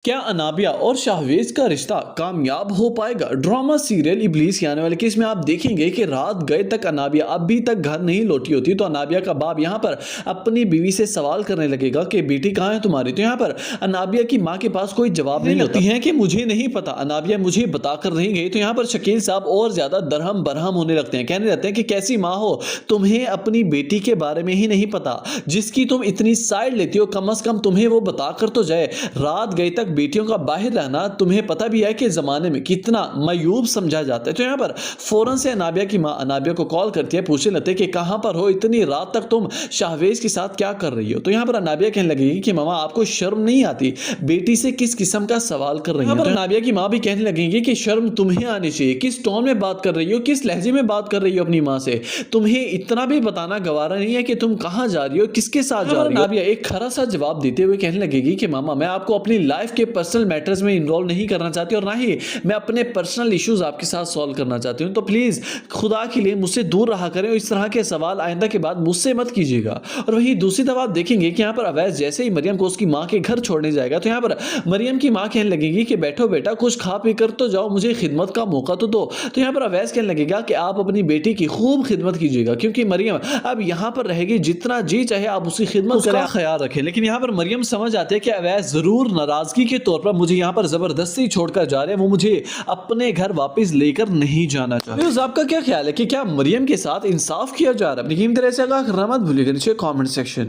کیا انابیہ اور شاہویز کا رشتہ کامیاب ہو پائے گا؟ ڈرامہ سیریل ابلیس کے آنے والے کیس میں آپ دیکھیں گے کہ رات گئے تک انابیہ ابھی تک گھر نہیں لوٹی ہوتی، تو انابیہ کا باپ یہاں پر اپنی بیوی سے سوال کرنے لگے گا کہ بیٹی کہاں ہے تمہاری؟ تو یہاں پر انابیہ کی ماں کے پاس کوئی جواب نہیں ہوتا ہے کہ مجھے نہیں پتا، انابیہ مجھے بتا کر نہیں گئی۔ تو یہاں پر شکیل صاحب اور زیادہ درہم برہم ہونے لگتے ہیں، کہنے لگتے ہیں کہ کیسی ماں ہو، تمہیں اپنی بیٹی کے بارے میں ہی نہیں پتا، جس کی تم اتنی سائیڈ لیتی ہو، کم از کم تمہیں وہ بتا کر تو جائے۔ رات گئے تک بیٹیوں کا باہر رہنا تمہیں پتہ بھی ہے کہ زمانے میں کتنا معیوب سمجھا جاتا ہے۔ تو یہاں پر فوراں سے انابیہ کی ماں انابیہ کو کال کرتی ہے، پوچھنے لگتے ہیں کہ کہاں پر ہو، اتنی رات تک تم شاہویز کے ساتھ کیا کر رہی ہو؟ تو یہاں پر انابیہ کہنے لگے گی کہ ماما آپ کو شرم نہیں آتی، بیٹی سے کس قسم کا سوال کر رہی ہیں؟ تو انابیہ کی ماں بھی کہنے لگیں گی کہ شرم تمہیں آنی چاہیے، کس ٹون میں بات کر رہی ہو، کس لہجے میں بات کر رہی ہو اپنی ماں سے، تمہیں اتنا بھی بتانا گوارا نہیں ہے کہ تم کہاں جا رہی ہو، کس کے ساتھ جا رہی ہو؟ انابیہ ایک کھرا سا جواب دیتے ہوئے کہنے لگے گی کہ ماما میں آپ کو اپنی لائف کے پرسنل میٹرز میں انرول نہیں کرنا چاہتی، اور نہ ہی میں اپنے پرسنل ایشوز آپ کے ساتھ سولو کرنا چاہتی ہوں، تو پلیز خدا کے لیے مجھ سے دور رہا کریں، اور اس طرح کے سوال آئندہ کے بعد مجھ سے مت کیجیے گا۔ اور وہی دوسری طرف آپ دیکھیں گے کہ یہاں پر اویس جیسے ہی مریم کو اس کی ماں کے گھر چھوڑنے جائے گا، تو یہاں پر مریم کی ماں کہنے لگے گی کہ بیٹھو بیٹا، کچھ کھا پی کر تو جاؤ، مجھے خدمت کا موقع تو دو۔ تو یہاں پر اویس کہنے لگے گا کہ آپ اپنی بیٹی کی خوب خدمت کیجیے گا، کیونکہ مریم اب یہاں پر رہے گی، جتنا جی چاہے آپ اس کی خدمت کریں، خیال رکھیں۔ لیکن یہاں پر مریم سمجھ آتے ہیں کہ اویس ضرور ناراضگی کے طور پر مجھے یہاں پر زبردستی چھوڑ کر جا رہے ہیں، وہ مجھے اپنے گھر واپس لے کر نہیں جانا چاہتے۔ آپ کا کیا خیال ہے کہ کیا مریم کے ساتھ انصاف کیا جا رہا ہے؟ اپنی قیمتی رائے سے آگاہ کرنا مت بھولیے گا نیچے کامنٹ سیکشن